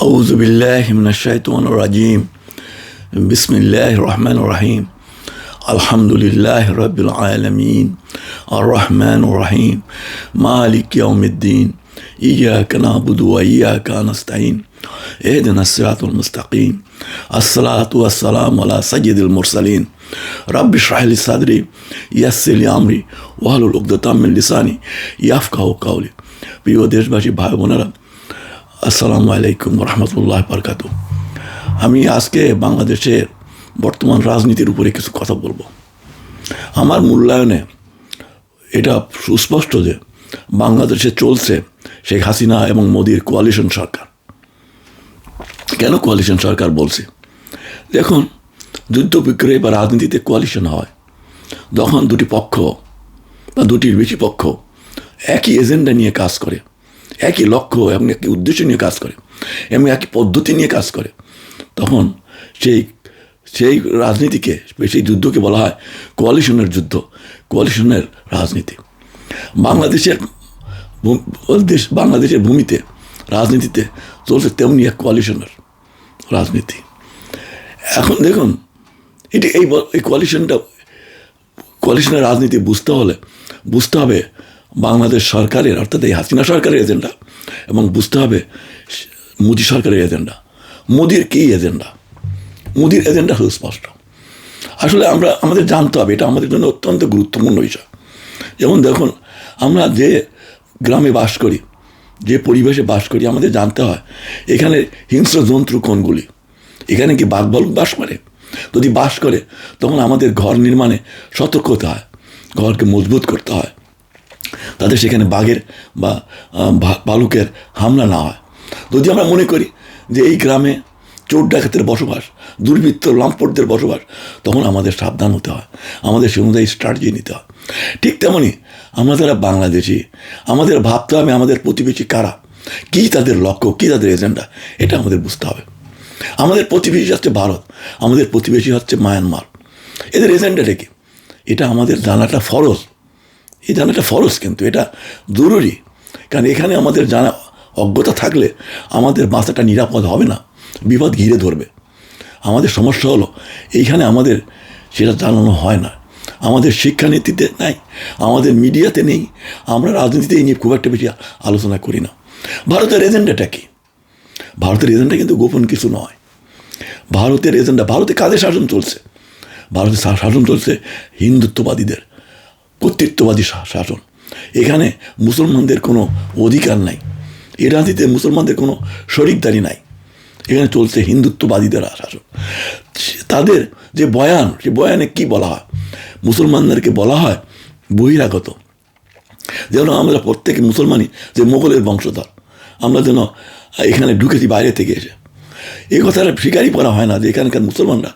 أعوذ بالله من الشيطان الرجيم. بسم الله الرحمن الرحيم. الحمد لله رب العالمين الرحمن الرحيم مالك يوم الدين إياك نعبد وإياك نستعين اهدنا الصراط المستقيم الصلاة والسلام على سيد المرسلين رب اشرح لي صدري يسر لي أمري واحلل عقدة من لساني يفقهوا قولي. প্রিয় দেশবাসী ভাই বোনেরা, আসসালামু আলাইকুম রহমতুল্লাহ বারকাতুহ। আমি আজকে বাংলাদেশের বর্তমান রাজনীতির উপরে কিছু কথা বলবো। আমার মূল্যায়নে এটা সুস্পষ্ট যে বাংলাদেশে চলছে শেখ হাসিনা এবং মোদির কোয়ালিশন সরকার। কেন কোয়ালিশন সরকার বলছি? দেখুন, যুদ্ধ বিগ্রহে বা রাজনীতিতে কোয়ালিশন হয় যখন দুটি পক্ষ বা দুটির বেশি পক্ষ একই এজেন্ডা নিয়ে কাজ করে, একই লক্ষ্য এবং একই উদ্দেশ্য নিয়ে কাজ করে এবং একই পদ্ধতি নিয়ে কাজ করে, তখন সেই রাজনীতিকে, সেই যুদ্ধকে বলা হয় কোয়ালিশনের যুদ্ধ, কোয়ালিশনের রাজনীতি। বাংলাদেশের ভূমিতে রাজনীতিতে চলছে তেমনি এক কোয়ালিশনের রাজনীতি। এখন দেখুন, এই কোয়ালিশনের রাজনীতি বুঝতে হবে বাংলাদেশ সরকারের, অর্থাৎ এই হাসিনা সরকারের এজেন্ডা, এবং বুঝতে হবে মোদি সরকারের এজেন্ডা। মোদির কী এজেন্ডা? মোদির এজেন্ডা সুস্পষ্ট। আসলে আমাদের জানতে হবে, এটা আমাদের জন্য অত্যন্ত গুরুত্বপূর্ণ বিষয়। যেমন দেখুন, আমরা যে গ্রামে বাস করি, যে পরিবেশে বাস করি, আমাদের জানতে হয় এখানে হিংস্র জন্তু কোনগুলি। এখানে কি বাঘ ভালুক বাস করে? যদি বাস করে তখন আমাদের ঘর নির্মাণে সতর্ক হতে হয়, ঘরকে মজবুত করতে হয়, তাদের সেখানে বাঘের বা ভালুকের হামলা না হয়। যদি আমরা মনে করি যে এই গ্রামে চোর ডাকাতের বসবাস, দুর্বৃত্ত লম্পটদের বসবাস, তখন আমাদের সাবধান হতে হয়, আমাদের সে অনুযায়ী স্ট্র্যাটেজি নিতে হয়। ঠিক তেমনই আমরা যারা বাংলাদেশি, আমাদের ভাবতে হবে আমাদের প্রতিবেশী কারা, কী তাদের লক্ষ্য, কী তাদের এজেন্ডা, এটা আমাদের বুঝতে হবে। আমাদের প্রতিবেশী হচ্ছে ভারত, আমাদের প্রতিবেশী হচ্ছে মায়ানমার। এদের এজেন্ডাটা কি, এটা আমাদের জানাটা ফরজ। এই জানাটা ফরজ, কিন্তু এটা জরুরি। কারণ এখানে আমাদের জানা অজ্ঞতা থাকলে আমাদের বাঁচাটা নিরাপদ হবে না, বিপদ ঘিরে ধরবে। আমাদের সমস্যা হলো এইখানে আমাদের সেটা জানানো হয় না, আমাদের শিক্ষানীতিতে নাই, আমাদের মিডিয়াতে নেই, আমরা রাজনীতিতে এই নিয়ে খুব একটা বেশি আলোচনা করি না। ভারতের এজেন্ডাটা কি? ভারতের এজেন্ডা কিন্তু গোপন কিছু নয়। ভারতের এজেন্ডা, ভারতে কাদের শাসন চলছে? ভারতের শাসন চলছে হিন্দুত্ববাদীদের, কর্তৃত্ববাদী শাসন। এখানে মুসলমানদের কোনো অধিকার নাই, এ রাজনীতিতে মুসলমানদের কোনো শরিকদারি নাই। এখানে চলছে হিন্দুত্ববাদীদের শাসন। তাদের যে বয়ান, সে বয়ানে কি বলা হয়? মুসলমানদেরকে বলা হয় বহিরাগত। যেন আমরা প্রত্যেকে মুসলমানই যে মোগলের বংশধর, আমরা যেন এখানে ঢুকেছি বাইরে থেকে এসে। এই কথাটা স্বীকারই করা হয় না যে এখানকার মুসলমানরা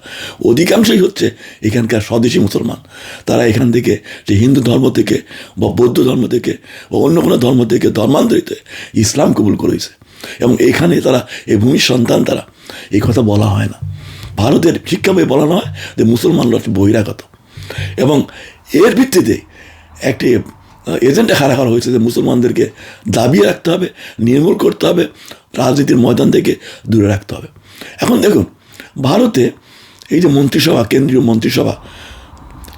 অধিকাংশই হচ্ছে এখানকার স্বদেশী মুসলমান। তারা এখান থেকে, যে হিন্দু ধর্ম থেকে বা বৌদ্ধ ধর্ম থেকে বা অন্য কোনো ধর্ম থেকে ধর্মান্তরিত ইসলাম কবুল করেছে এবং এখানে তারা এই ভূমির সন্তান। তারা এই কথা বলা হয় না। ভারতের শিক্ষা বই বলা হয় যে মুসলমানরা বহিরাগত, এবং এর ভিত্তিতে একটি এজেন্ডা খাড়া করা হয়েছে যে মুসলমানদেরকে দাবিয়ে রাখতে হবে, নির্মূল করতে হবে, রাজনীতির ময়দান থেকে দূরে রাখতে হবে। এখন দেখুন, ভারতে এই যে মন্ত্রিসভা, কেন্দ্রীয় মন্ত্রিসভা,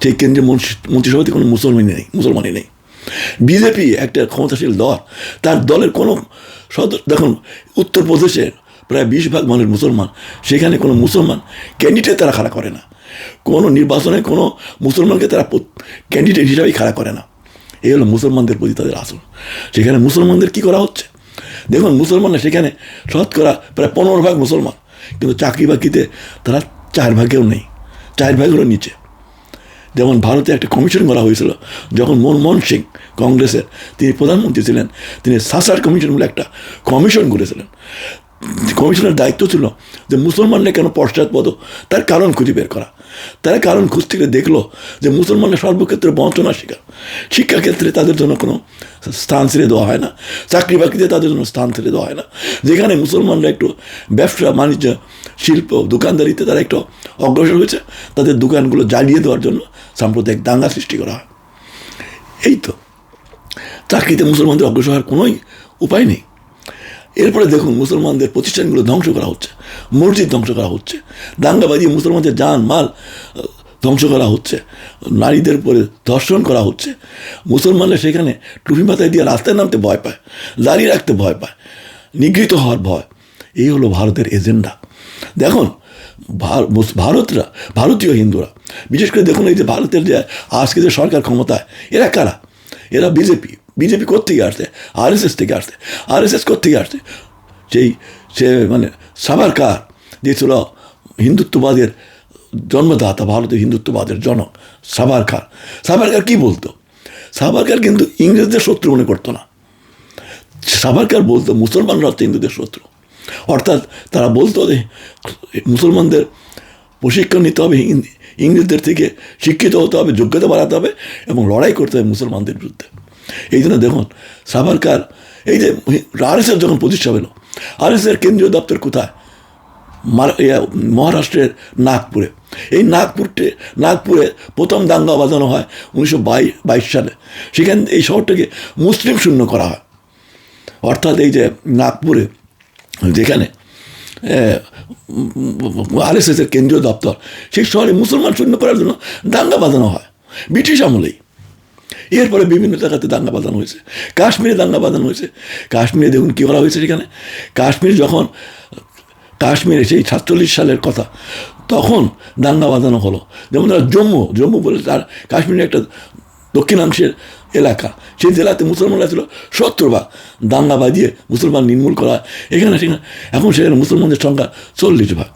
সেই কেন্দ্রীয় মন্ত্রিসভাতে কোনো মুসলমানই নেই। বিজেপি একটা ক্ষমতাশীল দল, তার দলের কোনো দেখুন, উত্তরপ্রদেশের প্রায় 20% মানুষ মুসলমান, সেখানে কোনো মুসলমান ক্যান্ডিডেট তারা খাড়া করে না। কোনো নির্বাচনে কোনো মুসলমানকে তারা ক্যান্ডিডেট হিসাবেই খাড়া করে না। এই হলো মুসলমানদের প্রতি তাদের আসল। সেখানে মুসলমানদের কী করা হচ্ছে দেখুন, মুসলমানরা সেখানে শতকরা প্রায় 15% মুসলমান, কিন্তু চাকরি বাকরিতে তারা 4% নেই, 4% নিচে। যেমন ভারতে একটা কমিশন করা হয়েছিল যখন মনমোহন সিং কংগ্রেসের, তিনি প্রধানমন্ত্রী ছিলেন, তিনি সাসার কমিশন বলে একটা কমিশন করেছিলেন। কমিশনের দায়িত্ব ছিল যে মুসলমানরা কেন পশ্চাৎপদ, তার কারণ খুঁজে বের করা। তারা কারণ খুঁজতে গিয়ে দেখলো যে মুসলমানরা সর্বক্ষেত্রে বঞ্চনার শিকার। শিক্ষাক্ষেত্রে তাদের জন্য কোনো স্থান ছেড়ে দেওয়া হয় না, চাকরি বাকরিতে তাদের জন্য স্থান ছেড়ে দেওয়া হয় না। যেখানে মুসলমানরা একটু ব্যবসা বাণিজ্য, শিল্প, দোকানদারিতে তারা একটু অগ্রসর হয়েছে, তাদের দোকানগুলো জ্বালিয়ে দেওয়ার জন্য সাম্প্রদায়িক দাঙ্গা সৃষ্টি করা হয়। এই তো, চাকরিতে মুসলমানদের অগ্রসর হওয়ার কোনোই উপায় নেই। এরপরে দেখুন মুসলমানদের প্রতিষ্ঠানগুলো ধ্বংস করা হচ্ছে, মসজিদ ধ্বংস করা হচ্ছে, দাঙ্গা বাজিয়ে মুসলমানদের জান মাল ধ্বংস করা হচ্ছে, নারীদের উপরে ধর্ষণ করা হচ্ছে। মুসলমানরা সেখানে টুপি মাথায় দিয়ে রাস্তায় নামতে ভয় পায়, দাঁড়িয়ে রাখতে ভয় পায়, নিগৃহীত হওয়ার ভয়। এই হলো ভারতের এজেন্ডা। দেখুন ভারতীয় হিন্দুরা, বিশেষ করে দেখুন এই যে ভারতের যে আজকে যে সরকার ক্ষমতায়, এরা কারা? এরা বিজেপি কোত্থেকে আসছে? আরএসএস থেকে আসছে। আরএসএস কোত্থেকে আসছে? সে মানে সাভারকার যে ছিল হিন্দুত্ববাদের জন্মদাতা, ভারতের হিন্দুত্ববাদের জনক সাভারকার কি বলতো? সাভারকার কিন্তু ইংরেজদের শত্রু মনে করতো না। সাভারকার বলতো মুসলমানরা হচ্ছে হিন্দুদের শত্রু। অর্থাৎ তারা বলতো যে মুসলমানদের প্রশিক্ষণ নিতে হবে, ইংরেজদের থেকে শিক্ষিত হতে হবে, যোগ্যতা বাড়াতে হবে এবং লড়াই করতে হবে মুসলমানদের বিরুদ্ধে। এই জন্য দেখুন সাভারকার, এই যে আরএসএস যখন প্রতিষ্ঠা হলো, আরএসএসের কেন্দ্রীয় দপ্তর কোথায়? মহারাষ্ট্রের নাগপুরে। এই নাগপুরে প্রথম দাঙ্গা বাজানো হয় 1922 সালে। সেখানে এই শহরটাকে মুসলিম শূন্য করা হয়। অর্থাৎ এই যে নাগপুরে যেখানে আরএসএসের কেন্দ্রীয় দপ্তর, সেই শহরে মুসলমান শূন্য করার জন্য দাঙ্গা বাজানো হয় ব্রিটিশ আমলেই। এরপরে বিভিন্ন জায়গাতে দাঙ্গা বাজানো হয়েছে, কাশ্মীরে দাঙ্গা বাজানো হয়েছে। কাশ্মীরে দেখুন কী করা হয়েছে সেখানে। কাশ্মীরে সেই 47 সালের কথা, তখন দাঙ্গা বাজানো হলো। যেমন জম্মু বলে তার কাশ্মীরের একটা দক্ষিণাংশের এলাকা, সেই জেলাতে মুসলমানরা ছিল 70 ভাগ। দাঙ্গা বাজিয়ে মুসলমান নির্মূল করা সেখানে এখন সেখানে মুসলমানদের সংখ্যা 40 ভাগ।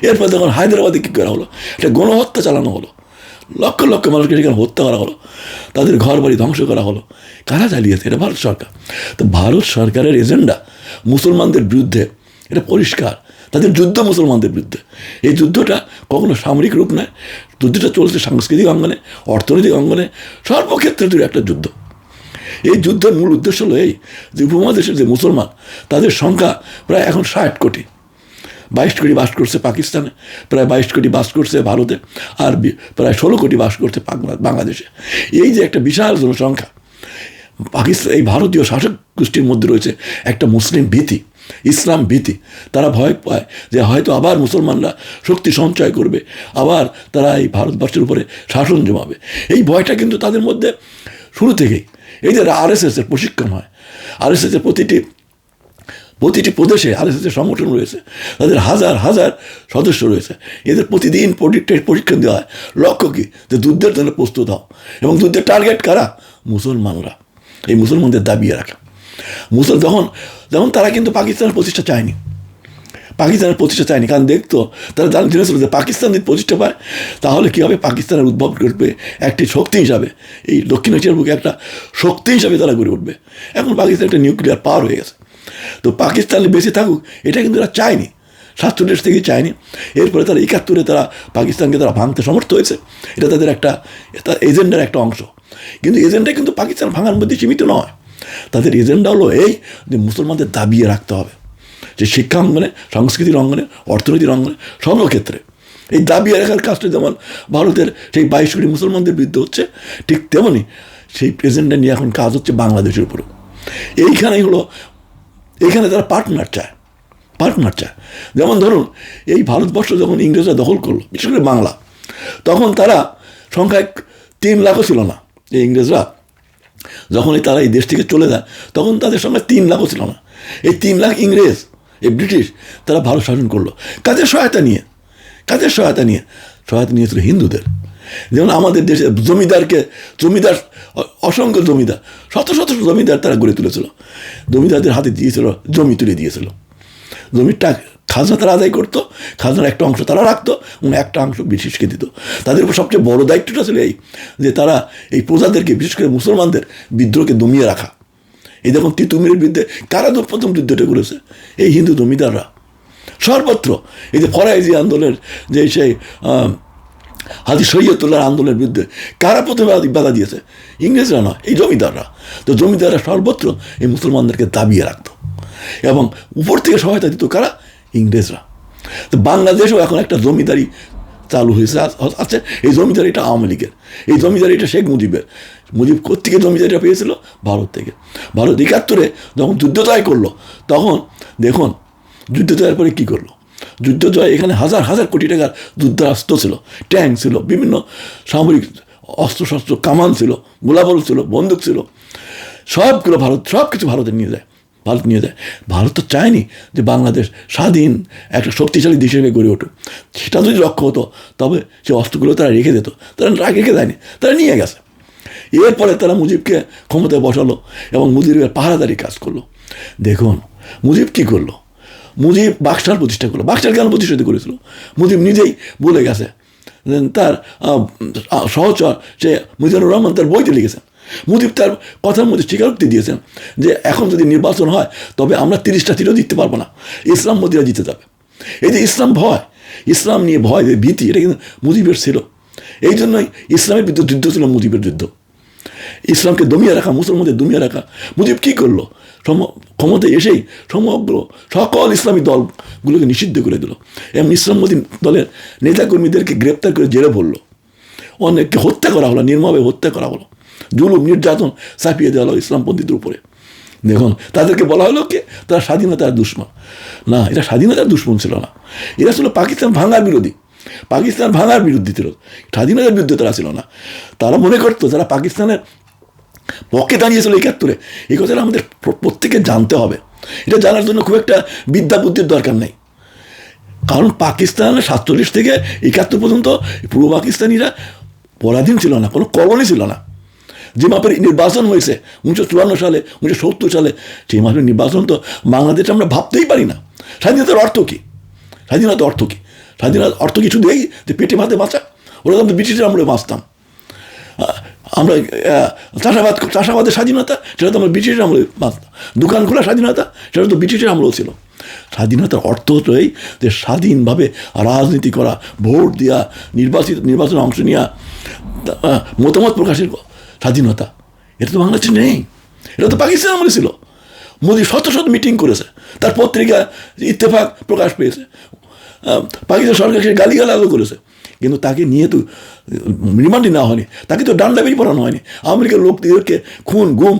এরপর যখন হায়দ্রাবাদে কী করা হলো, একটা গণহত্যা চালানো হলো, লক্ষ লক্ষ মানুষকে সেখানে হত্যা করা হলো, তাদের ঘর বাড়ি ধ্বংস করা হলো। কারা চালিয়েছে? এটা ভারত সরকার। তো ভারত সরকারের এজেন্ডা মুসলমানদের বিরুদ্ধে, এটা পরিষ্কার। তাদের যুদ্ধ মুসলমানদের বিরুদ্ধে। এই যুদ্ধটা কখনো সামরিক রূপ নেয়, যুদ্ধটা চলছে সাংস্কৃতিক অঙ্গনে, অর্থনৈতিক অঙ্গনে, সর্বক্ষেত্রে জুড়ে একটা যুদ্ধ। এই যুদ্ধের মূল উদ্দেশ্য হলো এই যে উপমহাদেশের যে মুসলমান, তাদের সংখ্যা প্রায় এখন 60 কোটি। 22 কোটি বাস করছে পাকিস্তানে, প্রায় 22 কোটি বাস করছে ভারতে, আর প্রায় 16 কোটি বাস করছে বাংলাদেশে। এই যে একটা বিশাল জনসংখ্যা, এই ভারতীয় শাসক গোষ্ঠীর মধ্যে রয়েছে একটা মুসলিম ভীতি, ইসলাম ভীতি। তারা ভয় পায় যে হয়তো আবার মুসলমানরা শক্তি সঞ্চয় করবে, আবার তারা এই ভারতবর্ষের উপরে শাসন জমাবে। এই ভয়টা কিন্তু তাদের মধ্যে শুরু থেকেই। এই যে আরএসএসের প্রশিক্ষণ হয়, আরএসএসের প্রতিটি প্রদেশে আরএসএসের সংগঠন রয়েছে, তাদের হাজার হাজার সদস্য রয়েছে। এদের প্রতিদিন প্রশিক্ষণ দেওয়া হয়। লক্ষ্য কী? যে যুদ্ধের জন্য প্রস্তুত হও, এবং যুদ্ধের টার্গেট কারা? মুসলমানরা। এই মুসলমানদের দাবিয়ে রাখা। যেমন তারা কিন্তু পাকিস্তানের প্রতিষ্ঠা চায়নি, কারণ দেখতো তারা জেনেছিল যে পাকিস্তান যদি প্রতিষ্ঠা পায় তাহলে কী হবে, পাকিস্তানের উদ্ভব করবে একটি শক্তি হিসাবে, এই দক্ষিণ এশিয়ার বুকে একটা শক্তি হিসাবে তারা গড়ে উঠবে। এখন পাকিস্তান একটা নিউক্লিয়ার পাওয়ার হয়ে গেছে। তো পাকিস্তানে বেঁচে থাকুক এটা কিন্তু এরা চায়নি, 47 থেকে চায়নি। এরপরে তারা 71-এ তারা পাকিস্তানকে তারা ভাঙতে সমর্থ হয়েছে। এটা তাদের একটা এজেন্ডার একটা অংশ। কিন্তু এজেন্ডা কিন্তু পাকিস্তান ভাঙার মধ্যে সীমিত নয়। তাদের এজেন্ডা হলো এই যে মুসলমানদের দাবিয়ে রাখতে হবে, যে শিক্ষা অঙ্গনে, সংস্কৃতির অঙ্গনে, অর্থনীতির অঙ্গনে, সর্বক্ষেত্রে এই দাবিয়ে রাখার কাজটা যেমন ভারতের সেই 22 কোটি মুসলমানদের বিরুদ্ধে হচ্ছে, ঠিক তেমনি সেই এজেন্ডা নিয়ে এখন কাজ হচ্ছে বাংলাদেশের উপরেও। এইখানে তারা পার্টনার চায়। যেমন ধরুন এই ভারতবর্ষ যখন ইংরেজরা দখল করলো, বিশেষ করে বাংলা, তখন তারা সংখ্যায় 3 লাখও ছিল না। এই ইংরেজরা যখনই তারা এই দেশ থেকে চলে যায় তখন তাদের সংখ্যা 3 লাখও ছিল না। এই 3 লাখ ইংরেজ, এই ব্রিটিশ, তারা ভারত শাসন করলো। কাদের সহায়তা নিয়ে? সহায়তা নিয়েছিল হিন্দুদের। যেমন আমাদের দেশে অসংখ্য জমিদার, শত শত জমিদার তারা গড়ে তুলেছিল। জমিদারদের হাতে দিয়েছিল, জমি তুলে দিয়েছিল। জমির খাজনা তারা আদায় করতো, খাজনার একটা অংশ তারা রাখতো এবং একটা অংশ ব্রিটিশকে দিত। তাদের উপর সবচেয়ে বড় দায়িত্বটা ছিল এই যে তারা এই প্রজাদেরকে, বিশেষ করে মুসলমানদের বিদ্রোহকে দমিয়ে রাখা। এই দেখুন তিতুমিরের বিরুদ্ধে কারা প্রথম যুদ্ধটা করেছে? এই হিন্দু জমিদাররা। সর্বত্র এই যে ফরাইজি আন্দোলনের যে সেই হাজী সৈয়দুল্লাহর আন্দোলনের বিরুদ্ধে কারা প্রথমে বাধা দিয়েছে? ইংরেজরা নয়, এই জমিদাররা। তো জমিদাররা সর্বত্র এই মুসলমানদেরকে দাবিয়ে রাখত এবং উপর থেকে সহায়তা দিত কারা? ইংরেজরা। তো বাংলাদেশেও এখন একটা জমিদারি চালু হয়েছে আছে। এই জমিদারিটা আওয়ামী লীগের, এই জমিদারিটা শেখ মুজিবের। মুজিব কোত্থেকে জমিদারিটা পেয়েছিল? ভারত থেকে। ভারত 71-এ যখন যুদ্ধ জয় করলো, তখন দেখুন যুদ্ধ জয়ের পরে কী করলো। যুদ্ধ জয় এখানে হাজার হাজার কোটি টাকার যুদ্ধাস্ত্র ছিল, ট্যাঙ্ক ছিল, বিভিন্ন সামরিক অস্ত্রশস্ত্র, কামান ছিল, গোলাবল ছিল, বন্দুক ছিল, সবগুলো ভারত, সব কিছু ভারতে নিয়ে যায়। ভারত নিয়ে যায়। ভারত তো চায়নি যে বাংলাদেশ স্বাধীন একটা শক্তিশালী দেশ হিসেবে গড়ে উঠুক। সেটা যদি লক্ষ্য হতো তবে সে অস্ত্রগুলো তারা রেখে দিত। তারা রেখে দেয়নি, তারা নিয়ে গেছে। এরপরে তারা মুজিবকে ক্ষমতায় বসালো এবং মুজিবের পাহারাদারি কাজ করলো। দেখুন মুজিব কী করলো। মুজিব বাক্সার প্রতিষ্ঠা করলো। বাক্সার কেন প্রতিষ্ঠিত করেছিল? মুজিব নিজেই বলে গেছে, তার সহচর সে মুজিবুর রহমান তার বইতে লিখেছেন। মুজিব তার কথার মধ্যে স্বীকারোক্তি দিয়েছেন যে এখন যদি নির্বাচন হয় তবে আমরা 30টা সিটও জিততে পারবো না, ইসলাম মদিরা জিতে যাবে। এই যে ইসলাম ভয়, ইসলাম নিয়ে ভয়, ভীতি, এটা কিন্তু মুজিবের ছিল। এই জন্যই ইসলামের বিরুদ্ধে যুদ্ধ ছিল মুজিবের যুদ্ধ। ইসলামকে দমিয়ে রাখা, মুসলমানদের দমিয়ে রাখা। মুজিব কী করলো? ক্ষমতায় এসেই সমগ্র সকল ইসলামী দলগুলোকে নিষিদ্ধ করে দিল এবং ইসলামপন্থী দলের নেতাকর্মীদেরকে গ্রেপ্তার করে জেলে ভরল। অনেককে হত্যা করা হলো, নির্মমভাবে হত্যা করা হলো, জুলুম নির্যাতন চাপিয়ে দেওয়া হলো ইসলামপন্থীদের উপরে। দেখুন তাদেরকে বলা হলো কি তারা স্বাধীনতার দুশ্মন। না, এটা স্বাধীনতার দুশ্মন ছিল না, এরা ছিল পাকিস্তান ভাঙার বিরোধী। পাকিস্তান ভাঙার বিরুদ্ধে ছিল, স্বাধীনতার বিরুদ্ধে তারা ছিল না। তারা মনে করতো যারা পাকিস্তানের পক্ষে দাঁড়িয়েছিল 71-এ, এই কথাটা আমাদের প্রত্যেকে জানতে হবে। এটা জানার জন্য খুব একটা বিদ্যা বুদ্ধির দরকার নেই। কারণ পাকিস্তান 47 থেকে 71 পর্যন্ত পূর্ব পাকিস্তানিরা পরাধীন ছিল না, কোনো কলোনি ছিল না। যে মাপের নির্বাচন হয়েছে 1954 সালে, 1970 সালে, সেই মাপের নির্বাচন তো বাংলাদেশে আমরা ভাবতেই পারি না। স্বাধীনতার অর্থ কী? স্বাধীনতার অর্থ কী? স্বাধীনতার অর্থ কি শুধু এই যে পেটে ভাতে বাঁচা? ওরা তো ব্রিটিশের আমরা বাঁচতাম। আমরা চাষাবাদের স্বাধীনতা, সেটা তো আমরা ব্রিটিশের আমলে বাঁচতাম। দোকান খোলা স্বাধীনতা, সেটা তো ব্রিটিশের আমলেও ছিল। স্বাধীনতার অর্থ হতো এই যে স্বাধীনভাবে রাজনীতি করা, ভোট দেওয়া, নির্বাচনে অংশ নেওয়া, মতামত প্রকাশের স্বাধীনতা। এটা তো বাংলাদেশে নেই, এটা তো পাকিস্তান আমলে ছিল। মোদি শত শত মিটিং করেছে, তার পত্রিকা ইত্তেফাক প্রকাশ পেয়েছে, পাকিস্তান সরকার সে গালিগালাজও করেছে, কিন্তু তাকে নিয়ে তো রিমান্ডে নেওয়া হয়নি, তাকে তো ডান্ডাবেরি পড়ানো হয়নি, আমেরিকার লোকদেরকে খুন গুম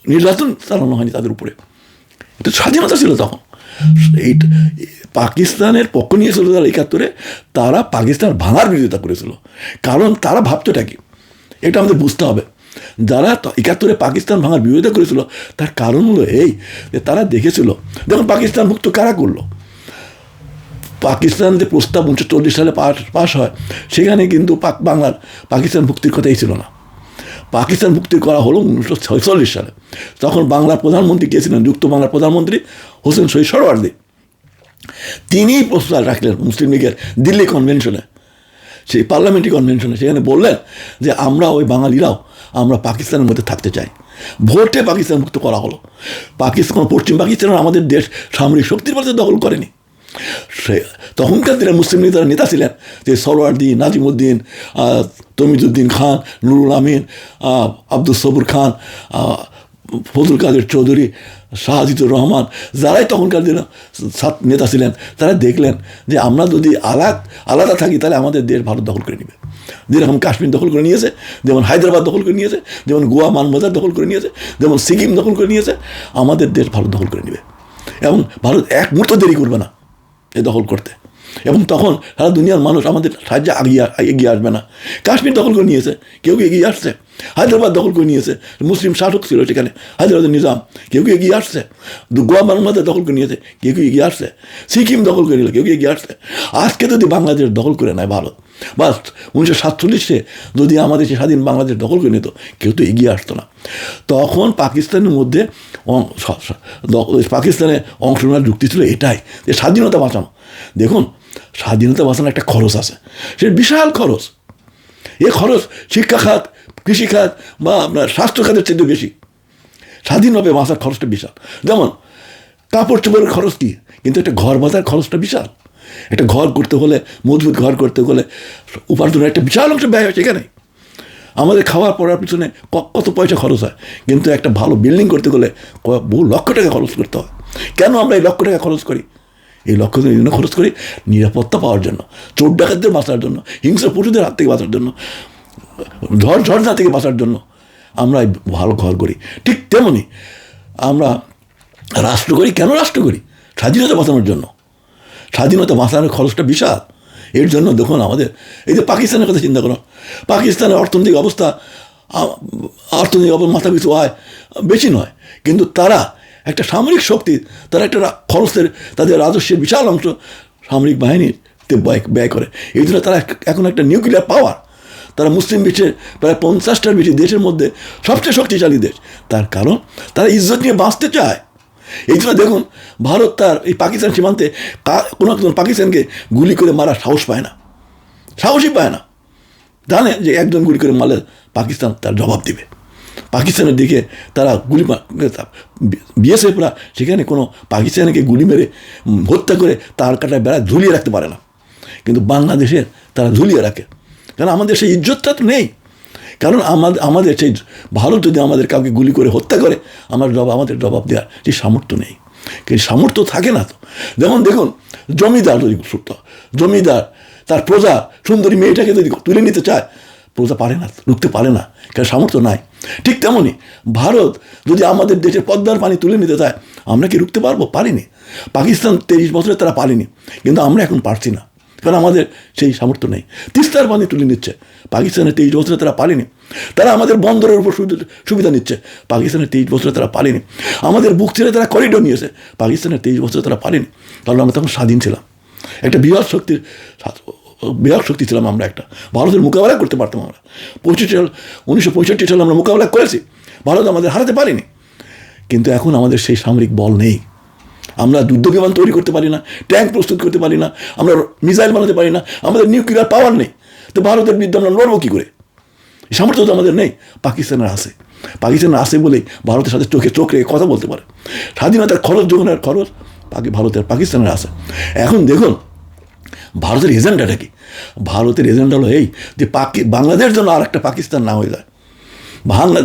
নির্যাতন চালানো হয়নি তাদের উপরে। এটা স্বাধীনতা ছিল তখন। এই পাকিস্তানের পক্ষ নিয়েছিল যারা 71-এ, তারা পাকিস্তান ভাঙার বিরোধিতা করেছিল। কারণ তারা ভাবতোটা কি, এটা আমাদের বুঝতে হবে। যারা 71-এ পাকিস্তান ভাঙার বিরোধিতা করেছিল তার কারণ হলো এই যে তারা দেখেছিল, দেখুন পাকিস্তান মুক্ত কারা করলো। পাকিস্তান যে প্রস্তাব 1940 সালে পাশ হয়, সেখানে কিন্তু বাংলার পাকিস্তান মুক্তির কথাই ছিল না। পাকিস্তান মুক্তি করা হলো 1946 সালে। তখন বাংলার প্রধানমন্ত্রী কে ছিলেন? যুক্ত বাংলার প্রধানমন্ত্রী হোসেন শহীদ সোহরাওয়ার্দী। তিনিই প্রস্তাব রাখলেন মুসলিম লীগের দিল্লি কনভেনশনে, সেই পার্লামেন্টারি কনভেনশনে। সেখানে বললেন যে আমরা ওই বাঙালিরাও আমরা পাকিস্তানের মধ্যে থাকতে চাই। ভোটে পাকিস্তান মুক্ত করা হলো। পাকিস্তান, পশ্চিম পাকিস্তানের আমাদের দেশ সামরিক শক্তির মধ্যে দখল করেনি। সে তখনকার দিনে মুসলিম লীগের যারা নেতা ছিলেন, যে সোহরাওয়ার্দী, নাজিমুদ্দিন, তমিজউদ্দিন খান, নুরুল আমিন, আব্দুল সবুর খান, ফজল কাদের চৌধুরী, শাহাদিতুর রহমান, যারাই তখনকার দিনে নেতা ছিলেন, তারা দেখলেন যে আমরা যদি আলাদা থাকি তাহলে আমাদের দেশ ভারত দখল করে নেবে। যেরকম কাশ্মীর দখল করে নিয়েছে, যেমন হায়দ্রাবাদ দখল করে নিয়েছে, যেমন গোয়া মানবাজার দখল করে নিয়েছে, যেমন সিকিম দখল করে নিয়েছে, আমাদের দেশ ভারত দখল করে নেবে এবং ভারত এক মুহূর্ত দেরি করবে না এ দখল করতে। এবং তখন সারা দুনিয়ার মানুষ আমাদের সাহায্যে এগিয়ে আসবে না। কাশ্মীর দখল করে নিয়েছে, কেউ এগিয়ে আসছে। হায়দ্রাবাদ দখল করে নিয়েছে, মুসলিম শাসক ছিল সেখানে, হায়দ্রাবাদের নিজাম, কেউ এগিয়ে আসছে। গোয়া মানবাজার দখল করে নিয়েছে, কেউ এগিয়ে আসছে। সিকিম দখল করে নিল, কেউ এগিয়ে আসছে। আজকে যদি বাংলাদেশ দখল করে নেয় ভারত, বা 1947-এ যদি আমাদের স্বাধীন বাংলাদেশ দখল করে নিত, কেউ তো এগিয়ে আসতো না। তখন পাকিস্তানের মধ্যে পাকিস্তানে অংশ নেওয়ার যুক্তি ছিল এটাই যে স্বাধীনতা বাঁচানো। দেখুন স্বাধীনতা বাঁচানোর একটা খরচ আছে, সে বিশাল খরচ। এ খরচ শিক্ষা খাত, কৃষি খাত বা আপনার স্বাস্থ্য খাতের চেয়ে বেশি। স্বাধীনভাবে বাঁচার খরচটা বিশাল। যেমন কাপড় চোপড়ের খরচ কী, কিন্তু একটা ঘর বাঁচার খরচটা বিশাল। একটা ঘর করতে হলে, মজবুত ঘর করতে হলে উপার্জনের একটা বিশাল অংশ ব্যয় হয় সেখানে। আমাদের খাওয়ার পড়ার পিছনে কত পয়সা খরচ হয়, কিন্তু একটা ভালো বিল্ডিং করতে গেলে বহু লক্ষ টাকা খরচ করতে হয়। কেন আমরা এই লক্ষ টাকা খরচ করি? এই লক্ষ এই জন্য খরচ করি নিরাপত্তা পাওয়ার জন্য, চোর ডাকাতদের বাঁচার জন্য, হিংস্র পশুদের হাত থেকে বাঁচার জন্য, ঝড়ঝাঁ থেকে বাঁচার জন্য আমরা ভালো ঘর করি। ঠিক তেমনি আমরা রাষ্ট্র করি। কেন রাষ্ট্র করি? স্বাধীনতা বাঁচানোর জন্য। স্বাধীনতা বাঁচানোর খরচটা বিশাল। এর জন্য দেখুন আমাদের এই যে পাকিস্তানের কথা চিন্তা করুন। পাকিস্তানের অর্থনৈতিক অবস্থা মাথা পিছু আয় বেশি নয়, কিন্তু তারা একটা সামরিক শক্তি, তারা একটা খরচের, তাদের রাজস্বের বিশাল অংশ সামরিক বাহিনীতে ব্যয় করে। এই জন্য তারা এখন একটা নিউক্লিয়ার পাওয়ার। তারা মুসলিম বিশ্বের প্রায় 50টার বেশি দেশের মধ্যে সবচেয়ে শক্তিশালী দেশ। তার কারণ তারা ইজ্জত নিয়ে বাঁচতে চায়। এই জন্য দেখুন ভারত তার এই পাকিস্তান সীমান্তে কোনো পাকিস্তানকে গুলি করে মারার সাহস পায় না, সাহসই পায় না। জানে যে একজন গুলি করে মারলে পাকিস্তান তার জবাব দিবে। পাকিস্তানের দিকে তারা বিএসএফরা সেখানে কোনো পাকিস্তানকে গুলি মেরে হত্যা করে তার কাটায় বেড়া ঝুলিয়ে রাখতে পারে না, কিন্তু বাংলাদেশের তারা ঝুলিয়ে রাখে। কারণ আমাদের সেই ইজ্জতটা তো নেই। কারণ আমাদের সেই ভারত যদি আমাদের কাউকে গুলি করে হত্যা করে আমাদের জবাব দেওয়ার সেই সামর্থ্য নেই। কিন্তু সামর্থ্য থাকে না তো। যেমন দেখুন জমিদার যদি জমিদার তার প্রজা সুন্দরী মেয়েটাকে যদি তুলে নিতে চায়, প্রজা পারে না, রুখতে পারে না, কারণ সামর্থ্য নাই। ঠিক তেমনই ভারত যদি আমাদের দেশের পদ্মার পানি তুলে নিতে চায়, আমরা কি রুখতে পারবো? পারিনি। পাকিস্তান 23 বছরে তারা পারেনি, কিন্তু আমরা এখন পারছি না, কারণ আমাদের সেই সামর্থ্য নেই। তিস্তার পানি তুলে নিচ্ছে, পাকিস্তানের 23 বছরে তারা পারেনি। তারা আমাদের বন্দরের উপর সুবিধা নিচ্ছে, পাকিস্তানের 23 বছরে তারা পারেনি। আমাদের বুক ছেড়ে তারা করিডোর নিয়েছে, পাকিস্তানের 23 বছরে তারা পারেনি। কারণ আমরা তখন স্বাধীন ছিলাম, একটা বৃহৎ শক্তি ছিলাম আমরা, একটা ভারতের মোকাবেলা করতে পারতাম। আমরা 1965 সালে আমরা মোকাবেলা করেছি, ভারত আমাদের হারাতে পারিনি। কিন্তু এখন আমাদের সেই সামরিক বল নেই। আমরা যুদ্ধ বিমান তৈরি করতে পারি না, ট্যাঙ্ক প্রস্তুত করতে পারি না, আমরা মিসাইল বানাতে পারি না, আমাদের নিউক্লিয়ার পাওয়ার নেই। তো ভারতের বিরুদ্ধে আমরা লড়বো কী করে? সামর্থ্য তো আমাদের নেই। পাকিস্তানের আছে বলেই ভারতের সাথে চোখে চোখ রেখে কথা বলতে পারে। স্বাধীনতার যোগানোর খরচ পাকিস্তানের আছে। এখন দেখুন ভারতের এজেন্ডাটা কি? ভারতের এজেন্ডা হলো এই যে বাংলাদেশ যেন আর একটা পাকিস্তান না হয়ে যায়।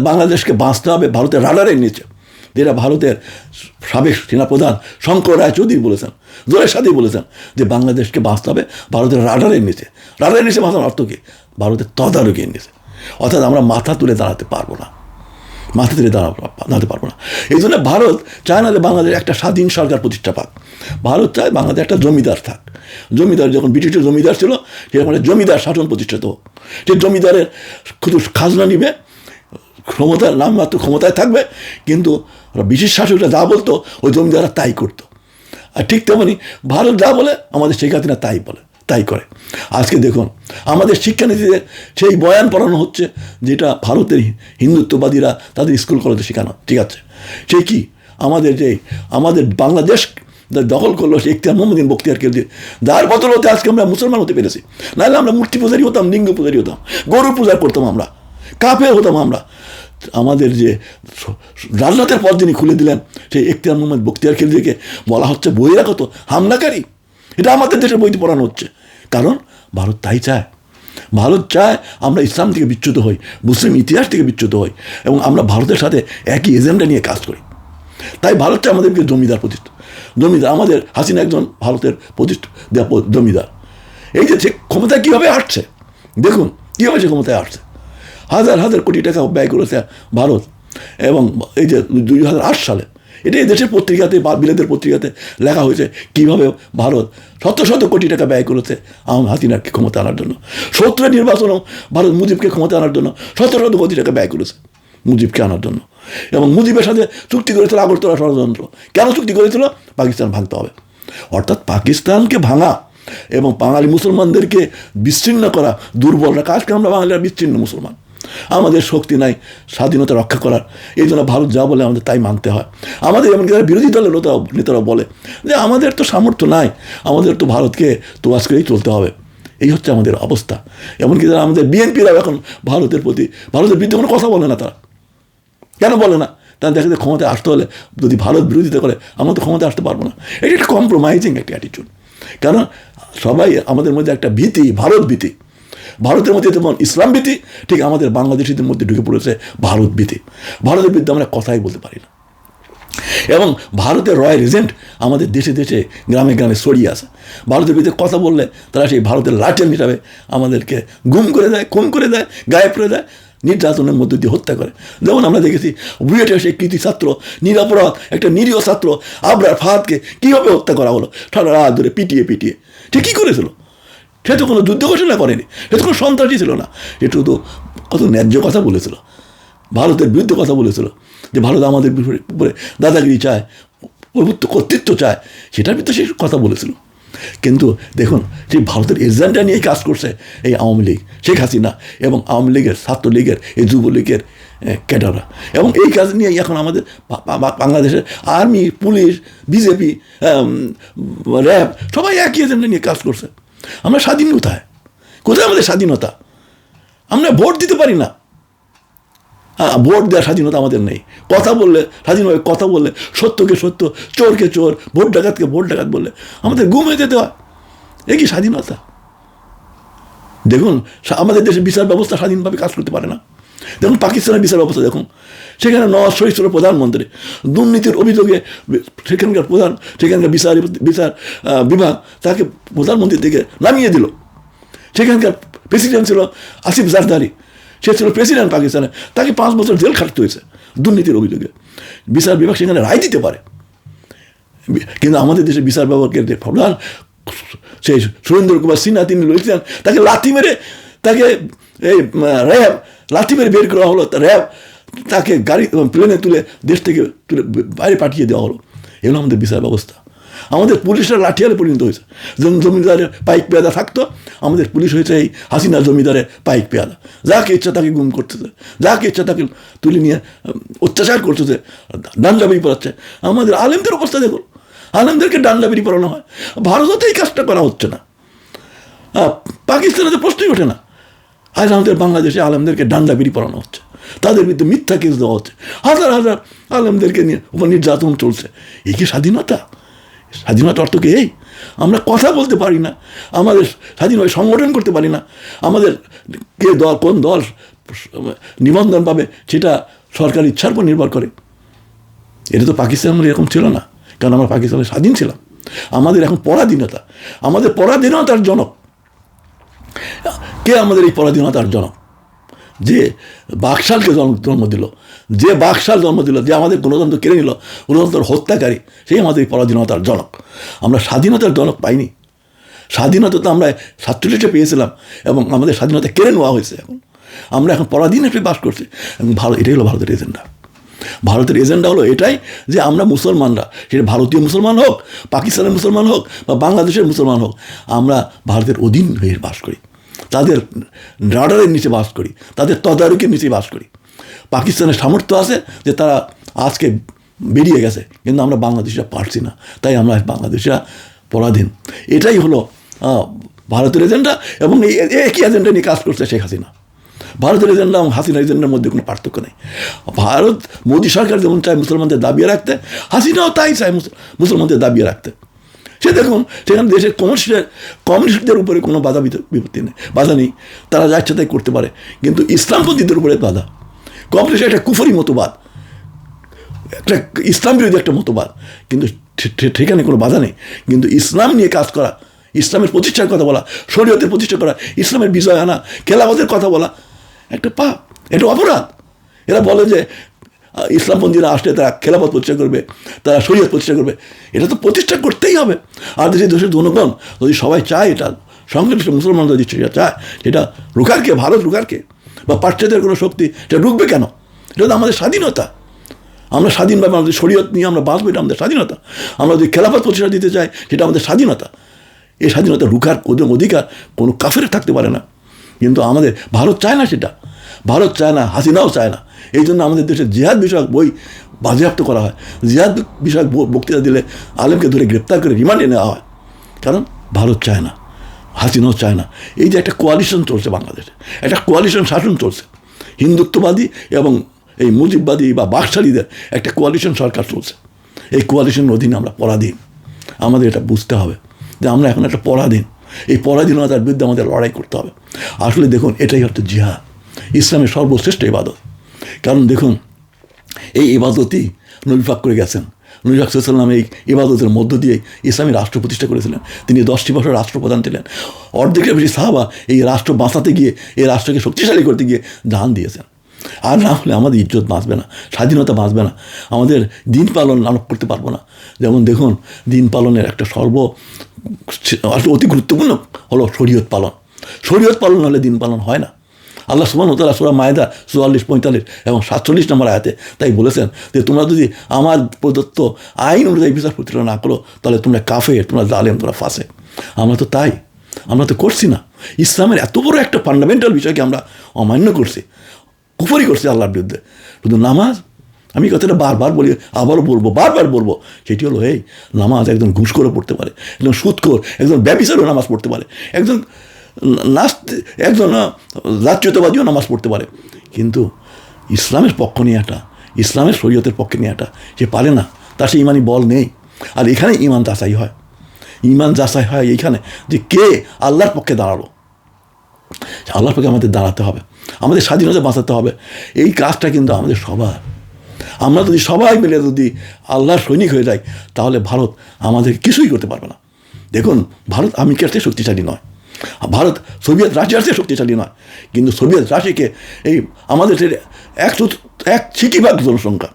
বাংলাদেশকে বাঁচতে হবে ভারতের রাডারের নিচে, যেটা ভারতের সাবেক সেনাপ্রধান শঙ্কর রায়চৌধুরী বলেছেন, জোরের সাথেই বলেছেন যে বাংলাদেশকে বাঁচতে হবে ভারতের রাডারের নিচে। রাডারের নিচে বাঁচার অর্থ কি? ভারতের তদারকির নিচে। অর্থাৎ আমরা মাথা তুলে দাঁড়াতে পারবো না। এই জন্য ভারত চায় না যে বাংলাদেশ একটা স্বাধীন সরকার প্রতিষ্ঠা পাক। ভারত চায় বাংলাদেশ একটা জমিদার থাক। জমিদার যখন ব্রিটিশের জমিদার ছিল, সেরকম জমিদার শাসন প্রতিষ্ঠিত হোক। সেই জমিদারের শুধু খাজনা নিবে, ক্ষমতার নামমাত্র ক্ষমতায় থাকবে, কিন্তু ব্রিটিশ শাসকরা যা বলতো ওই জমিদাররা তাই করতো। আর ঠিক তেমনি ভারত যা বলে আমাদের শেখ হাসিনা তাই করে। আজকে দেখুন আমাদের শিক্ষানীতিতে সেই বয়ান পড়ানো হচ্ছে, যেটা ভারতের হিন্দুত্ববাদীরা তাদের স্কুল কলেজে শেখানো। ঠিক আছে, সেই কি আমাদের বাংলাদেশ দখল করলো সে ইখতিয়ার মোহাম্মদিন বখতিয়ার খিলজি, যার বদলতে আজকে আমরা মুসলমান হতে পেরেছি। নাহলে আমরা মূর্তি পূজারি হতাম, লিঙ্গ পূজারি হতাম, গরু পূজা করতাম, আমরা কাফের হতাম। আমাদের যে রাজনাথের পথ যিনি খুলে দিলেন, সেই ইখতিয়ার মোহাম্মদ বখতিয়ার খিলজিকে বলা হচ্ছে বহিরাগত হামলাকারী। এটা আমাদের দেশের বইতে পড়ানো হচ্ছে। কারণ ভারত তাই চায়। ভারত চায় আমরা ইসলাম থেকে বিচ্যুত হই, মুসলিম ইতিহাস থেকে বিচ্যুত হই, এবং আমরা ভারতের সাথে একই এজেন্ডা নিয়ে কাজ করি। তাই ভারত চায় আমাদেরকে জমিদার আমাদের হাসিনা একজন ভারতের জমিদার। এই যে ক্ষমতায় কীভাবে আসছে দেখুন, কীভাবে সে ক্ষমতায় আসছে। হাজার হাজার কোটি টাকা ব্যয় করেছে ভারত। এবং এই যে 2008 সালে এটাই দেশের পত্রিকাতে বা বিলেতের পত্রিকাতে লেখা হয়েছে কীভাবে ভারত শত কোটি টাকা ব্যয় করেছে হাসিনাকে ক্ষমতা আনার জন্য। 17 নির্বাচনেও ভারত মুজিবকে ক্ষমতা আনার জন্য 17 কোটি টাকা ব্যয় করেছে মুজিবকে আনার জন্য। এবং মুজিবের সাথে চুক্তি করেছিল আগরতলা ষড়যন্ত্র। কেন চুক্তি করেছিল? পাকিস্তান ভাঙতে হবে। অর্থাৎ পাকিস্তানকে ভাঙা এবং বাঙালি মুসলমানদেরকে বিচ্ছিন্ন করা, দুর্বল রাখা। আজকে আমরা বাঙালিরা বিচ্ছিন্ন মুসলমান, আমাদের শক্তি নাই স্বাধীনতা রক্ষা করার। এই জন্য ভারত যা বলে আমাদের তাই মানতে হয়। আমাদের এমনকি যারা বিরোধী দলের নেতারা বলে যে আমাদের তো সামর্থ্য নাই, আমাদের তো ভারতকে তোয়াজ করেই চলতে হবে। এই হচ্ছে আমাদের অবস্থা। এমনকি যারা আমাদের বিএনপিরা এখন ভারতের বিরুদ্ধে কোনো কথা বলে না। তারা কেন বলে না? তারা দেখে যে ক্ষমতায় আসতে হলে যদি ভারত বিরোধিতা করে আমরা তো ক্ষমতায় আসতে পারবো না। এটা একটা কম্প্রোমাইজিং একটা অ্যাটিটিউড। কারণ সবাই আমাদের মধ্যে একটা ভীতি, ভারত ভীতি। ভারতের মধ্যে যেমন ইসলাম ভীতি, ঠিক আমাদের বাংলাদেশিদের মধ্যে ঢুকে পড়েছে ভারত ভীতি। ভারতের বিরুদ্ধে আমরা কথাই বলতে পারি না। এবং ভারতের রয়্যাল এজেন্ট আমাদের দেশে দেশে গ্রামে গ্রামে ছড়িয়ে আছে। ভারতের বিরুদ্ধে কথা বললে তারা সেই ভারতের লাঠেল হিসাবে আমাদেরকে গুম করে দেয়, খুন করে দেয়, গায়েব করে দেয়, নির্যাতনের মধ্য দিয়ে হত্যা করে। যেমন আমরা দেখেছি বুয়েটের সেই কৃতি ছাত্র, নিরপরাধ একটা নিরীহ ছাত্র আবরার ফাহাদকে কীভাবে হত্যা করা হলো, সারা রাত ধরে পিটিয়ে পিটিয়ে। সে কী করেছিল? সে তো কোনো যুদ্ধ ঘোষণা করেনি, সে তো কোনো সন্ত্রাসী ছিল না, একটু তো কত ন্যায্য কথা বলেছিল, ভারতের বিরুদ্ধে কথা বলেছিল যে ভারত আমাদের উপরে দাদাগিরি চায়, প্রভুত্ব কর্তৃত্ব চায়, সেটার ভিতরে সে কথা বলেছিল। কিন্তু দেখুন সেই ভারতের এজেন্ডা নিয়েই কাজ করছে এই আওয়ামী লীগ, শেখ হাসিনা এবং আওয়ামী লীগের, ছাত্রলীগের, এই যুবলীগের ক্যাডাররা। এবং এই কাজ নিয়েই এখন আমাদের বাংলাদেশের আর্মি, পুলিশ, বিজেপি, র্যাব সবাই একই এজেন্ডা নিয়ে কাজ করছে। আমরা স্বাধীন কোথায়? কোথায় আমাদের স্বাধীনতা? আমরা ভোট দিতে পারি না। ভোট দেওয়ার স্বাধীনতা আমাদের নেই। কথা বললে স্বাধীনভাবে কথা বললে, সত্যকে সত্য, চোরকে চোর, ভোট ডাকাতকে ভোট ডাকাত বললে আমাদের গুম হয়ে যেতে হয়। এ কি স্বাধীনতা? দেখুন আমাদের দেশের বিচার ব্যবস্থা স্বাধীনভাবে কাজ করতে পারে না। দেখুন পাকিস্তানের বিচার ব্যবস্থা দেখুন, সেখানে নওয়াজ শরীফ ছিল প্রধানমন্ত্রী, দুর্নীতির অভিযোগে সেখানকার সেখানকার বিচার বিভাগ তাকে প্রধানমন্ত্রী থেকে নামিয়ে দিল। সেখানকার প্রেসিডেন্ট ছিল আসিফ জারদারি, সে ছিল প্রেসিডেন্ট পাকিস্তানে, তাকে 5 বছর জেল খাটতে হয়েছে দুর্নীতির অভিযোগে। বিচার বিভাগ সেখানে রায় দিতে পারে, কিন্তু আমাদের দেশে বিচার বিভাগের যে প্রধান সেই সুরেন্দ্র কুমার সিনহা, তিনি রয়েছেন, তাকে লাথি মেরে, তাকে এই র্যাব লাথি মেরে বের করা হলো। র্যাব তাকে গাড়ি প্লেনে তুলে দেশ থেকে তুলে বাইরে পাঠিয়ে দেওয়া হলো। এগুলো আমাদের বিচার ব্যবস্থা। আমাদের পুলিশরা লাঠিয়ালে পরিণত হয়েছে। জমিদারের পাইক পেয়াদা থাকতো, আমাদের পুলিশ হয়েছে এই হাসিনা জমিদারের পাইক পেয়াদা। যাকে ইচ্ছা তাকে গুম করতেছে, যাকে ইচ্ছা তাকে তুলে নিয়ে অত্যাচার করতেছে, ডান্ডাবিড়ি পড়াচ্ছে। আমাদের আলেমদের অবস্থা দেখুন, আলেমদেরকে ডান্ডাবিড়ি পড়ানো হয়। ভারতেও এই কাজটা করা হচ্ছে না, পাকিস্তানে তো প্রশ্নই ওঠে না। আজ আমাদের বাংলাদেশে আলেমদেরকে ডান্ডাবিড়ি পড়ানো হচ্ছে, তাদের বিরুদ্ধে মিথ্যা কেস দেওয়া হচ্ছে, হাজার হাজার আলেমদেরকে নিয়ে উপর নির্যাতন চলছে। এই কি স্বাধীনতা? স্বাধীনতা অর্থ কি এই? আমরা কথা বলতে পারি না, আমাদের স্বাধীনভাবে সংগঠন করতে পারি না, আমাদের কে দল কোন দল নিবন্ধন পাবে সেটা সরকার ইচ্ছার উপর নির্ভর করে। এটা তো পাকিস্তান এরকম ছিল না, কারণ আমরা পাকিস্তানে স্বাধীন ছিলাম। আমাদের এখন পরাধীনতা, আমাদের পরাধীনতার জনক কে? আমাদের এই পরাধীনতার জনক যে বাকশালকে জন্ম দিল, যে বাকশাল জন্ম দিল, যে আমাদের গণতন্ত্র কেড়ে নিল, গণতন্ত্র হত্যাকারী, সেই আমাদের এই পরাধীনতার জনক। আমরা স্বাধীনতার জনক পাইনি। স্বাধীনতা তো আমরা 47-এ পেয়েছিলাম এবং আমাদের স্বাধীনতা কেড়ে নেওয়া হয়েছে। আমরা এখন পরাধীন হিসেবে বাস করছি। এবং এটাই হলো ভারতের এজেন্ডা। ভারতের এজেন্ডা হলো এটাই যে আমরা মুসলমানরা, সেটা ভারতীয় মুসলমান হোক, পাকিস্তানের মুসলমান হোক বা বাংলাদেশের মুসলমান হোক, আমরা ভারতের অধীন হয়ে বাস করি, তাদের রাডারের নিচে বাস করি, তাদের তদারকির নিচে বাস করি। পাকিস্তানের সামর্থ্য আছে যে তারা আজকে বেরিয়ে গেছে, কিন্তু আমরা বাংলাদেশিরা পারছি না, তাই আমরা বাংলাদেশিরা পরাধীন। এটাই হলো ভারতের এজেন্ডা। এবং এই একই এজেন্ডা নিয়ে কাজ করছে শেখ হাসিনা। ভারতের এজেন্ডা এবং হাসিনার এজেন্ডার মধ্যে কোনো পার্থক্য নেই। ভারত মোদী সরকার যেমন চায় মুসলমানদের দাবিয়ে রাখতে, হাসিনাও তাই চায় মুসলমানদের দাবিয়ে রাখতে। সে দেখুন সেখানে দেশের কমিউনিস্টদের উপরে কোনো বিপত্তি নেই, বাধা নেই, তারা যা ইচ্ছা তাই করতে পারে। কিন্তু ইসলামপন্থীদের উপরে বাধা। কমিউনিস্ট একটা কুফরি মতবাদ, একটা ইসলাম বিরোধী একটা মতবাদ, কিন্তু সেখানে কোনো বাধা নেই। কিন্তু ইসলাম নিয়ে কাজ করা, ইসলামের প্রতিষ্ঠার কথা বলা, শরীয়তের প্রতিষ্ঠা করা, ইসলামের বিজয় আনা, খেলাফতের কথা বলা একটা পাপ, এটা অপরাধ। এরা বলে যে ইসলামপন্থীরা আসলে তারা খেলাফত প্রতিষ্ঠা করবে, তারা শরীয়ত প্রতিষ্ঠা করবে। এটা তো প্রতিষ্ঠা করতেই হবে। আর দেশের জনগণ যদি সবাই চায়, এটা সংখ্যালঘু মুসলমান যদি চায়, সেটা রুখারকে, ভারত রুখারকে বা পাশ্চাত্যের কোনো শক্তি এটা রুখবে কেন? এটা তো আমাদের স্বাধীনতা। আমরা স্বাধীনভাবে আমাদের শরীয়ত নিয়ে আমরা বাঁচবো, এটা আমাদের স্বাধীনতা। আমরা যদি খেলাফত প্রতিষ্ঠা দিতে চাই, সেটা আমাদের স্বাধীনতা। এই স্বাধীনতা রুখার অধিকার কোনো কাফের থাকতে পারে না। কিন্তু আমাদের ভারত চায় না, সেটা ভারত চায় না, হাসিনাও চায় না। এই জন্য আমাদের দেশে জিহাদ বিষয়ক বই বাজেয়াপ্ত করা হয়, জিহাদ বিষয়ক বক্তৃতা দিলে আলেমকে ধরে গ্রেপ্তার করে রিমান্ডে নেওয়া হয়। কারণ ভারত চায় না, হাসিনাও চায় না। এই যে একটা কোয়ালিশন চলছে বাংলাদেশে, একটা কোয়ালিশন শাসন চলছে, হিন্দুত্ববাদী এবং এই মুজিববাদী বা বাকশালীদের একটা কোয়ালিশন সরকার চলছে। এই কোয়ালিশনের অধীনে আমরা পরাধীন। আমাদের এটা বুঝতে হবে যে আমরা এখন একটা পরাধীন। এই পরাধীনতার বিরুদ্ধে আমাদের লড়াই করতে হবে। আসলে দেখুন এটাই হচ্ছে জিহাদ, ইসলামের সর্বশ্রেষ্ঠ ইবাদত। কারণ দেখুন এই ইবাদতই নবী পাক করে গেছেন। নবী পাক সাল্লাল্লাহু আলাইহি ওয়াসাল্লাম এই ইবাদতের মধ্য দিয়ে ইসলামী রাষ্ট্র প্রতিষ্ঠা করেছিলেন। তিনি 10টি বছর রাষ্ট্রপ্রধান ছিলেন। অর্ধেকের বেশি সাহাবা এই রাষ্ট্র বাঁচাতে গিয়ে, এই রাষ্ট্রকে শক্তিশালী করতে গিয়ে জান দিয়েছেন। আর না হলে আমাদের ইজ্জত বাঁচবে না, স্বাধীনতা বাঁচবে না, আমাদের দিন পালন আমরা করতে পারবো না। যেমন দেখুন, দিন পালনের একটা অতি গুরুত্বপূর্ণ হলো শরীয়ত পালন। শরীয়ত পালন হলে দিন পালন হয় না। আল্লাহ সুবহানাহু ওয়া তাআলা সূরা মায়েদা 44, 45 এবং 47 নম্বর আয়াতে তাই বলেছেন যে তোমরা যদি আমার প্রদত্ত আইন অনুযায়ী বিচার প্রতিষ্ঠা না করো তাহলে তোমরা কাফের, তোমরা জালেম, তোমরা ফাসেক। আমরা তো করছি না। ইসলামের এত বড় একটা ফান্ডামেন্টাল বিষয়কে আমরা অমান্য করছি, কুফরি করছি আল্লাহর বিরুদ্ধে। শুধু নামাজ, আমি কথাটা বারবার বলি, আবারও বলবো, বারবার বলবো, সেটি হলো এই নামাজ একজন ঘুষখোরও পড়তে পারে, একজন সুদখোর, একজন ব্যভিচারও নামাজ পড়তে পারে, একজন জাতীয়তাবাদীও নামাজ পড়তে পারে, কিন্তু ইসলামের পক্ষ নেওয়াটা, ইসলামের শরীয়তের পক্ষে নেওয়াটা সে পারে না। তার সে ইমানি বল নেই। আর এখানে ইমান যাচাই হয়, এইখানে যে কে আল্লাহর পক্ষে দাঁড়ালো। আল্লাহর পক্ষে আমাদের দাঁড়াতে হবে, আমাদের স্বাধীনতা বাঁচাতে হবে। এই কাজটা কিন্তু আমাদের সবার। আমরা যদি সবাই মিলে যদি আল্লাহর সৈনিক হয়ে যাই তাহলে ভারত আমাদের কিছুই করতে পারবে না। দেখুন, ভারত আমেরিকার চেয়ে শক্তিশালী নয়, ভারত সোভিয়েত রাশিয়ার চেয়ে শক্তিশালী নয়, কিন্তু সোভিয়েত রাশিকে এই আমাদের 1/60 জনসংখ্যা,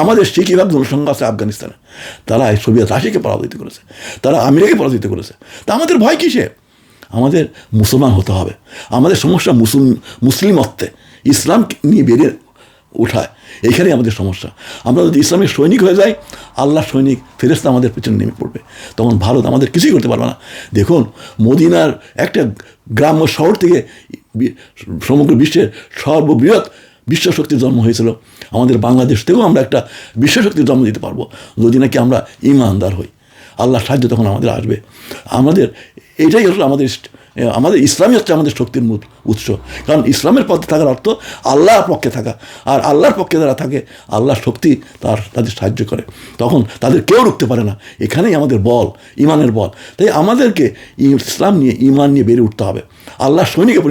আমাদের 60% জনসংখ্যা আছে আফগানিস্তানে, তারা এই সোভিয়েত রাশিকে পরাজিত করেছে, তারা আমেরিকাকে পরাজিত করেছে। তা আমাদের ভয় কিসে? আমাদের মুসলমান হতে হবে। আমাদের সমস্যা মুসলিমত্বে, ইসলাম নিয়ে বেরিয়ে ওঠায়, এইখানেই আমাদের সমস্যা। আমরা যদি ইসলামের সৈনিক হয়ে যাই, আল্লাহর সৈনিক ফেরেশতা আমাদের পেছনে নেমে পড়বে, তখন ভারত আমাদের কিছুই করতে পারবে না। দেখুন, মদিনার একটা গ্রাম্য শহর থেকে সমগ্র বিশ্বের সর্ববৃহৎ বিশ্বশক্তির জন্ম হয়েছিল। আমাদের বাংলাদেশ থেকেও আমরা একটা বিশ্বশক্তির জন্ম দিতে পারবো যদি নাকি আমরা ঈমানদার হই। আল্লাহর সাহায্য তখন আমাদের আসবে। এটাই হলো আমাদের ইসলামই হচ্ছে আমাদের শক্তির মূল উৎস। কারণ ইসলামের পথে থাকার অর্থ আল্লাহর পক্ষে থাকা, আর আল্লাহর পক্ষে যারা থাকে আল্লাহর শক্তি তাদের সাহায্য করে, তখন তাদের কেউ রুখতে পারে না। এখানেই আমাদের বল, ইমানের বল। তাই আমাদেরকে ইসলাম নিয়ে, ইমান নিয়ে বেড়ে উঠতে হবে, আল্লাহর সৈনিকে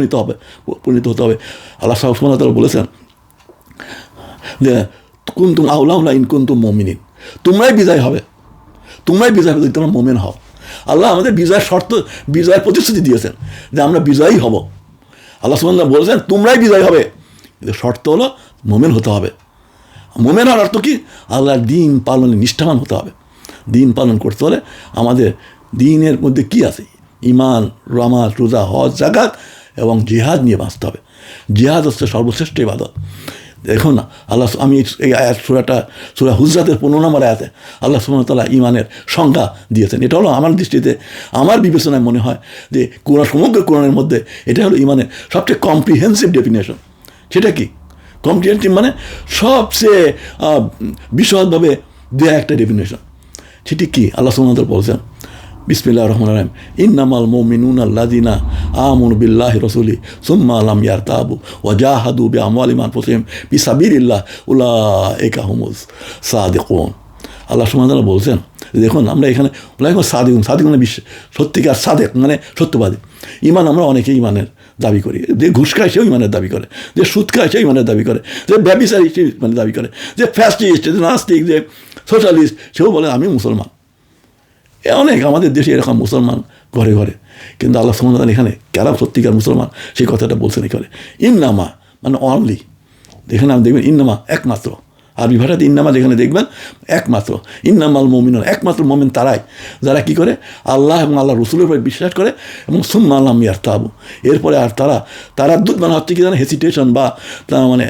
পরিণত হতে হবে। আল্লাহ সুবহানাহু ওয়া তাআলা বলেছেন যে কুনতুম আউলা ইন কুনতুম মুমিনিন, তোমরাই বিজয় হবে যদি তোমরা মুমিন হও। আল্লাহ আমাদের বিজয়ের প্রতিশ্রুতি দিয়েছেন যে আমরা বিজয়ী হব। আল্লাহ সুবহানাহু ওয়া তাআলা বলেছেন তোমরাই বিজয় হবে, কিন্তু শর্ত হলো মুমিন হতে হবে। মুমিন হওয়ার অর্থ কি? আল্লাহর দিন পালনে নিষ্ঠাবান হতে হবে। দিন পালন করতে হলে আমাদের দিনের মধ্যে কি আছে? ঈমান, নামাজ, রোজা, হজ, যাকাত এবং জিহাদ নিয়ে বাঁচতে হবে। জিহাদ হচ্ছে সর্বশ্রেষ্ঠ ইবাদত। দেখুন না, আমি এই আয়াত সূরা হুজরাতের 15 নম্বর আয়াতে আল্লাহ সুবহানাহু ওয়া তাআলা ঈমানের সংজ্ঞা দিয়েছেন। এটা হলো আমার দৃষ্টিতে, আমার বিবেচনায় মনে হয় যে সমগ্র কোরআনের মধ্যে এটা হলো ঈমানের সবচেয়ে কম্প্রিহেন্সিভ ডেফিনেশন। সেটা কি? কম্প্রিহেন্সিভ মানে সবচেয়ে বিশদভাবে দেয়া একটা ডেফিনেশন। সেটি কি? আল্লাহ সুবহানাহু ওয়া তাআলা বলছেন, বিসমিল্লাহির রহমানির রহিম, ইন্নামাল মুমিনুনা আল্লাযিনা আমানু বিল্লাহি রাসূলি সুম্মা লাম ইয়ারতাবু ওয়া জাহাদু বিআমওয়ালিহিম ওয়া আনফুসিহিম ফিসাবিলিল্লাহ উলাইকা হুমুস সাদিকুন। আল্লাহ সুবহানাহু ওয়া তাআলা বলছেন, দেখুন আমরা এখানে সাদিকুন মানে সত্যিকার সাদেক মানে সত্যবাদী। ঈমান আমরা অনেকে ঈমানের দাবি করি। যে ঘুষ খায় সেও ঈমানের দাবি করে, যে সুদ খায় সেও ঈমানের দাবি করে, যে ব্যভিচারী সে ঈমানের দাবি করে, যে ফ্যাসিস্ট, যে নাস্তিক, যে সোশ্যালিস্ট সেও বলে আমি মুসলমান। অনেক আমাদের দেশে এরকম মুসলমান ঘরে ঘরে, কিন্তু আল্লাহ সুবহানাহু ওয়া তাআলা এখানে কারা সত্যিকার মুসলমান সেই কথাটা বলছেন এখানে। ইন্নামা মানে অনলি, এখানে আপনি দেখবেন ইন্নামা একমাত্র, আরবি ভাষাতে ইন্নামা যেখানে দেখবেন একমাত্র, ইন্নামাল মুমিনুন একমাত্র মুমিন তারাই যারা কি করে আল্লাহ এবং আল্লাহ রসুলের উপরে বিশ্বাস করে এবং সুম্মা লাম ইয়ারতাবু, এরপরে আর তারাদ্দুদ মানে হচ্ছে কি জানেন, হেসিটেশন বা মানে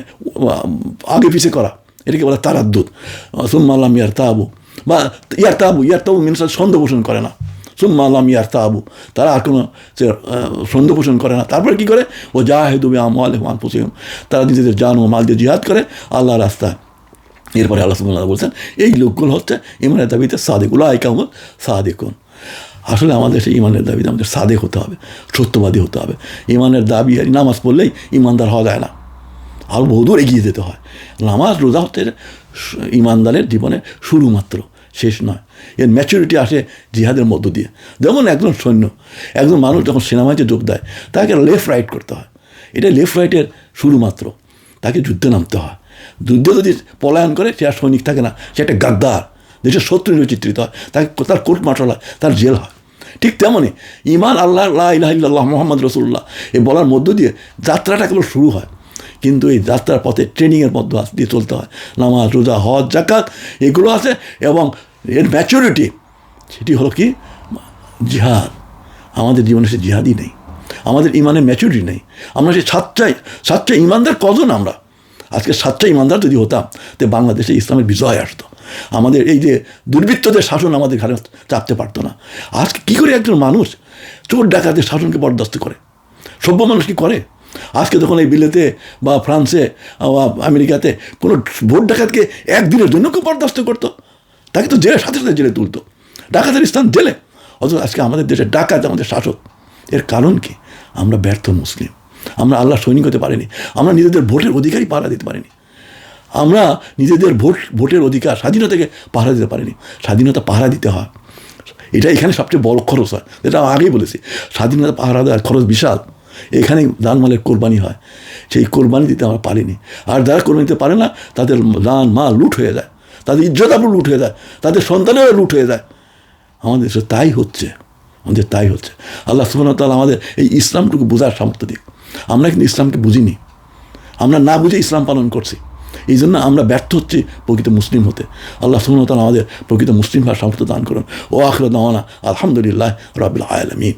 আগে পিছিয়ে করা, এটাকে বলে তারাদ্দুদ। সুম্মা লাম ইয়ারতাবু বা ইয়ারতাবু মিনস সন্দেহ পোষণ করে না। সুম্মা লাম ইয়ারতাবু, তারা আর কোনো সন্দেহ পোষণ করে না। তারপরে কী করে? ও জাহিদু বিআমওয়ালিহিম ওয়া আনফুসিহিম, তারা নিজেদের জান ও মাল দিয়ে জিহাদ করে আল্লাহর রাস্তায়। এরপরে আল্লাহ সুবহানাহু ওয়া তাআলা বলছেন এই লোকগুলো হচ্ছে ইমানের দাবিতে সাদিক, উলাইকা হুমুস সাদিকুন। আসলে আমাদের সেই ইমানের দাবিতে আমাদের সাদেক হতে হবে, সত্যবাদী হতে হবে। ইমানের দাবি নামাজ পড়লেই ইমানদার হওয়া যায় না, আরও বহুদূর এগিয়ে যেতে হয়। নামাজ রোজা হচ্ছে ইমানদারের জীবনে শুরু মাত্র, শেষ নয়। এর ম্যাচুরিটি আসে জিহাদের মধ্য দিয়ে। যেমন একজন মানুষ যখন সেনাবাহিনীতে যোগ দেয় তাকে লেফট রাইট করতে হয়, এটা লেফট রাইটের শুরু মাত্র। তাকে যুদ্ধে নামতে হয়, যুদ্ধে যদি পলায়ন করে সে আর সৈনিক থাকে না, সে একটা গাদ্দার, দেশের শত্রু হিসেবে চিত্রিত হয়, তাকে তার কোর্ট মার্শাল হয়, তার জেল হয়। ঠিক তেমনই ঈমান আল্লাহ লা ইলাহা ইল্লাল্লাহ মুহাম্মদ রাসূলুল্লাহ এই বলার মধ্য দিয়ে যাত্রাটা কেবল শুরু হয়, কিন্তু এই যাত্রার পথে ট্রেনিংয়ের মধ্য দিয়ে চলতে হয়। নামাজ, রোজা, হজ, যাকাত এগুলো আছে, এবং এর ম্যাচুরিটি সেটি হলো কি জিহাদ। আমাদের জীবনে সে জিহাদই নেই, আমাদের ইমানের ম্যাচুরিটি নেই। আমরা সে সাচ্চা ইমানদার কজন আমরা? আজকে সাচ্চা ইমানদার যদি হতাম তো বাংলাদেশে ইসলামের বিজয় আসতো। আমাদের এই যে দুর্বৃত্তদের শাসন আমাদের ঘাড়ে চাপতে পারতো না। আজকে কী করে একজন মানুষ চোর ডাকাতের শাসনকে বরদাস্ত করে? সভ্য মানুষ কি করে? আজকে তখন এই বিলেতে বা ফ্রান্সে বা আমেরিকাতে কোনো ভোট ডাকাতকে একদিনের জন্য কেউ বরদাস্ত করতো? তাকে তো জেলে সাথে সাথে জেলে তুলতো, ডাকাতের স্থান জেলে। অথচ আজকে আমাদের দেশে ডাকাত আমাদের শাসক। এর কারণ কি? আমরা ব্যর্থ মুসলিম, আমরা আল্লাহ সৈনিক হতে পারিনি, আমরা নিজেদের ভোটের অধিকারই পাহারা দিতে পারিনি, আমরা নিজেদের ভোটের অধিকার স্বাধীনতাকে পাহারা দিতে পারিনি। স্বাধীনতা পাহারা দিতে হয়, এটা এখানে সবচেয়ে বড় খরচ হয়, যেটা আগেই বলেছি। স্বাধীনতা পাহারা দেওয়ার খরচ বিশাল, এখানে জানমালের কোরবানি হয়, সেই কোরবানি দিতে আমরা পারিনি। আর যারা কোরবানি দিতে পারে না তাদের জান মাল লুট হয়ে যায়, তাদের ইজ্জত আবরু লুট হয়ে যায়, তাদের সন্তানেরা লুট হয়ে যায়। আমাদের দেশে তাই হচ্ছে, আল্লাহ সুবহানাহু ওয়া তাআলা আমাদের এই ইসলামটুকু বোঝার সামর্থ্য দিক। আমরা কিন্তু ইসলামকে বুঝিনি, আমরা না বুঝে ইসলাম পালন করছি, এই জন্য আমরা ব্যর্থ হচ্ছি প্রকৃত মুসলিম হতে। আল্লাহ সুবহানাহু ওয়া তাআলা আমাদের প্রকৃত মুসলিম হওয়ার সামর্থ্য দান করুন। ও আখিরু দাওয়ানা আলহামদুলিল্লাহ রাব্বিল আলামিন।